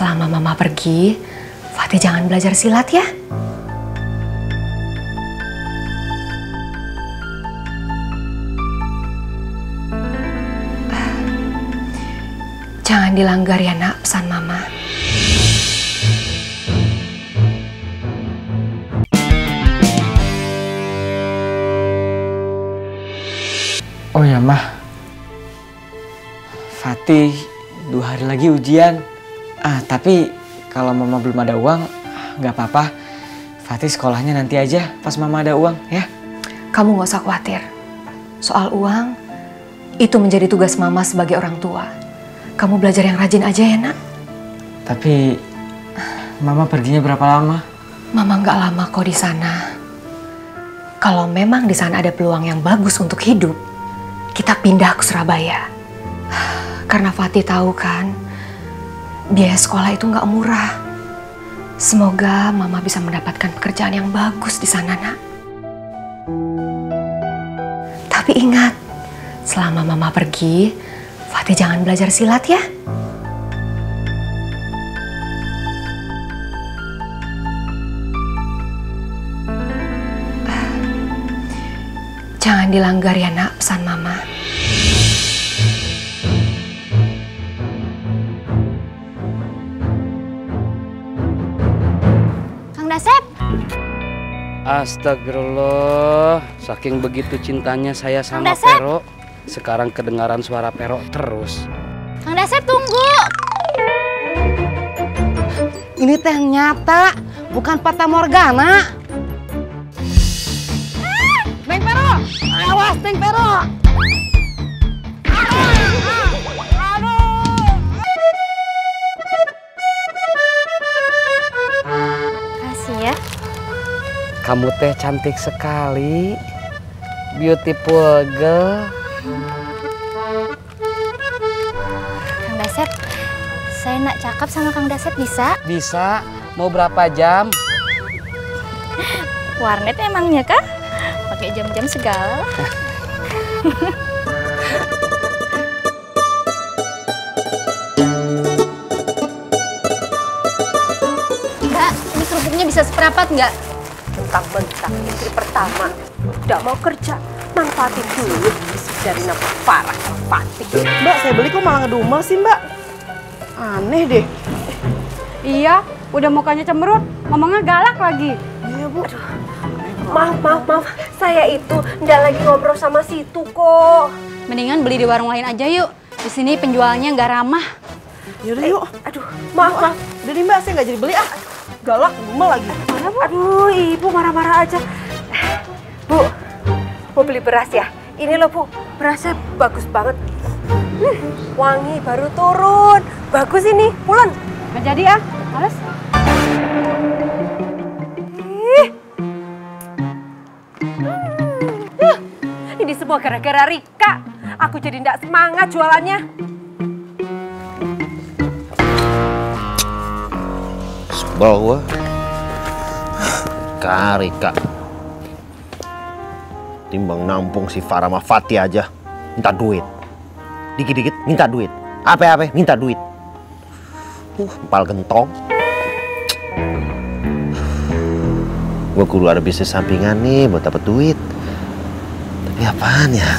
selama Mama pergi, Fatih jangan belajar silat ya. Jangan dilanggar ya nak pesan Mama. Oh ya Mah, Fatih 2 hari lagi ujian. Tapi kalau Mama belum ada uang, nggak apa-apa. Fatih sekolahnya nanti aja pas Mama ada uang ya. Kamu nggak usah khawatir. Soal uang, itu menjadi tugas Mama sebagai orang tua. Kamu belajar yang rajin aja ya nak. Tapi Mama perginya berapa lama? Mama nggak lama kok di sana. Kalau memang di sana ada peluang yang bagus untuk hidup, kita pindah ke Surabaya. Karena Fatih tahu kan, biaya sekolah itu nggak murah. Semoga Mama bisa mendapatkan pekerjaan yang bagus di sana, nak. Tapi ingat, selama Mama pergi, Fatih jangan belajar silat ya. Jangan dilanggar ya nak pesan Mama. Kang Dasep. Astagfirullah, saking begitu cintanya saya sama Pero, sekarang kedengaran suara Pero terus. Kang Dasep tunggu. Ini teh nyata, bukan fata morgana. Neng Pero, awas Neng Pero. Kasih ya. Kamu teh cantik sekali, beautiful girl. Kang Dasep, saya nak cakap sama Kang Dasep bisa? Bisa, mau berapa jam? Warnet emangnya kah? Pakai jam-jam segala. Mbak, ini kerupuknya bisa seperempat nggak? Mentang-mentang istri pertama udah mau kerja, manfaatin dulu dari nafkah parah Fatih. Mbak, saya beli kok malah ngedumel sih Mbak. Aneh deh. Iya, udah mukanya cemberut, ngomongnya galak lagi. Iya Bu. Maaf, saya itu ndak lagi ngobrol sama situ kok. Mendingan beli di warung lain aja yuk. Di sini penjualnya nggak ramah. Yaudah yuk. Aduh, maaf. Udah nih Mbak, saya nggak jadi beli ah. Galak, ngedumel lagi. Mana, Bu? Aduh, Ibu marah-marah aja. Bu, mau beli beras ya? Ini loh Bu, berasnya bagus banget. Wangi, baru turun. Bagus ini, pulen. Nggak jadi ah, males. Ini semua gara-gara Rika. Aku jadi ndak semangat jualannya. Sebel gua. Rika. Timbang nampung si Farah sama Fatih aja, minta duit. Dikit-dikit minta duit. Apa-apa minta duit. Empal gentong. Gua kudu ada bisnis sampingan nih buat dapet duit. Tapi apaan ya?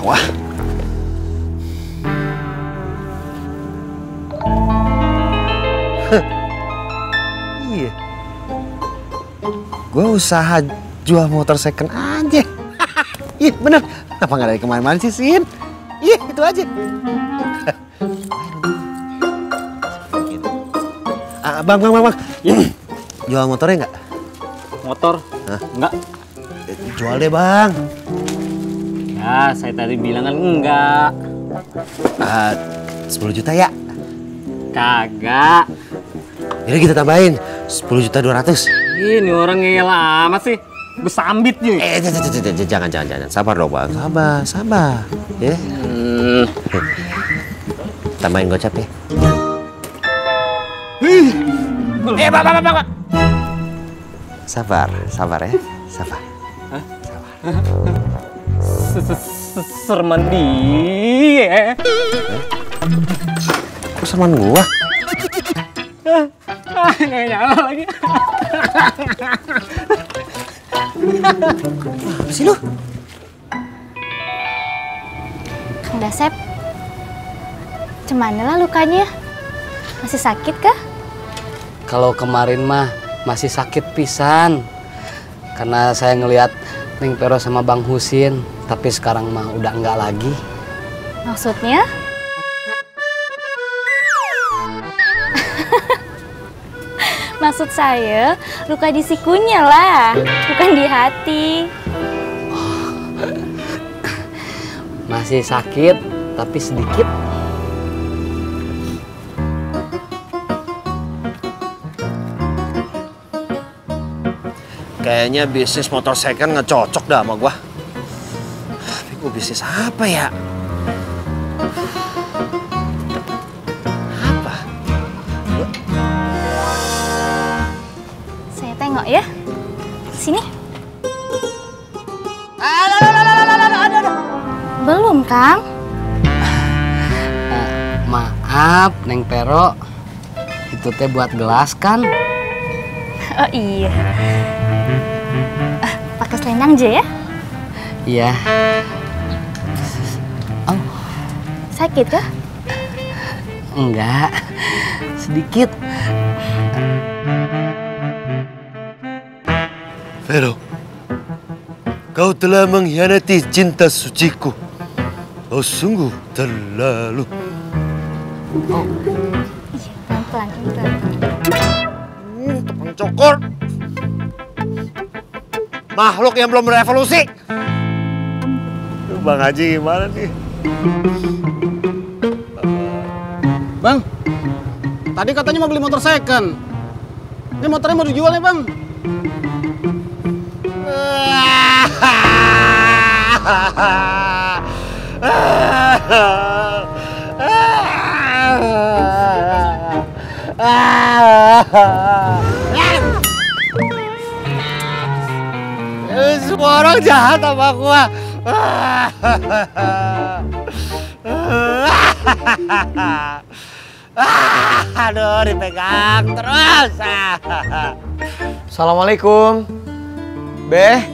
Wah. Iya. Gue usaha jual motor second aja. Iya bener. Kenapa nggak dari kemarin-kemarin sih, Sin? Iya itu aja. Bang. Jual motornya nggak? Motor? Hah? Enggak. Jual deh bang. Ya, saya tadi bilang kan enggak. 10 juta ya? Kagak. Jadi kita tambahin 10.200.000. Ini orang ngeyel amat sih. Gue sambit nih. Jangan. Sabar dong bang, sabar. Ya. Tambahin gocap ya. Bang. Sabar ya. Sabar. Hah? Sabar. serman dia. Kok serman gua? Nggak nyala lagi. Apa sih lu? Kang Dasep, cemana lah lukanya? Masih sakit kah? Kalau kemarin mah masih sakit pisan. Karena saya ngelihat Neng Pero sama Bang Husin, tapi sekarang mah udah enggak lagi. Maksudnya? Maksud saya, luka di sikunya lah, bukan di hati. Masih sakit, tapi sedikit. Kayaknya bisnis motor second nggak cocok dah sama gua. Tapi gua bisnis apa ya? Apa? Saya tengok ya. Sini. Belum, Kang. Maaf, Neng Pero. Itu teh buat gelas kan? Oh iya. Pakai selendang aja ya? Iya. Oh, Sakit kah? enggak. Sedikit. Vero, kau telah mengkhianati cinta suciku. Kau sungguh terlalu. Iya, pelan-pelan. Tukang cokor. Makhluk yang belum berevolusi. Bang Haji gimana nih? Bang, tadi katanya mau beli motor second. Ini motornya mau dijual ya, Bang? Semua orang jahat sama gua. Aduh, dipegang terus. Assalamualaikum. Beh.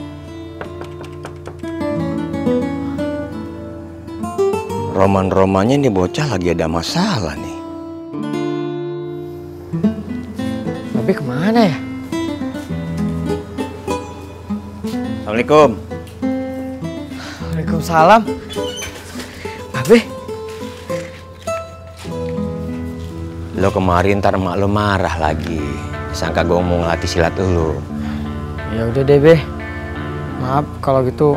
Roman-romannya ini bocah lagi ada masalah nih. Tapi kemana ya? Assalamualaikum. Waalaikumsalam. Babe. Lo kemarin ntar emak lo marah lagi. Sangka gue mau ngelatih silat dulu. Ya udah deh, Beh. Maaf kalau gitu.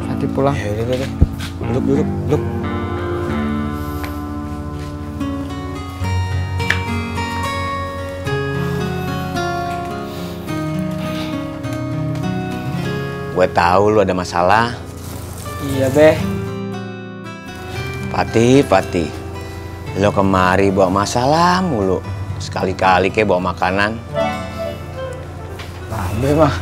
Nanti pulang. Ya udah deh. Duduk. Gue tahu lu ada masalah. Iya, Beh. Fatih. Lo kemari bawa masalah mulu. Sekali-kali kayak bawa makanan. Babe mah.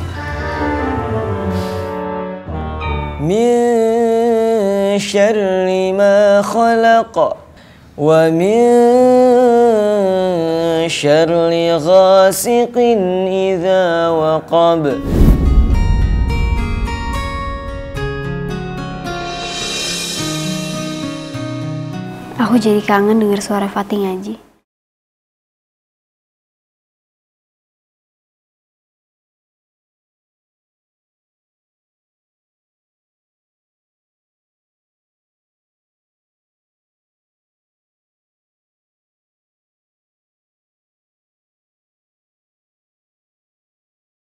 Min syarri ma khalaq wa min syarri ghasiqin idza waqab. Aku jadi kangen dengar suara Fatih ngaji.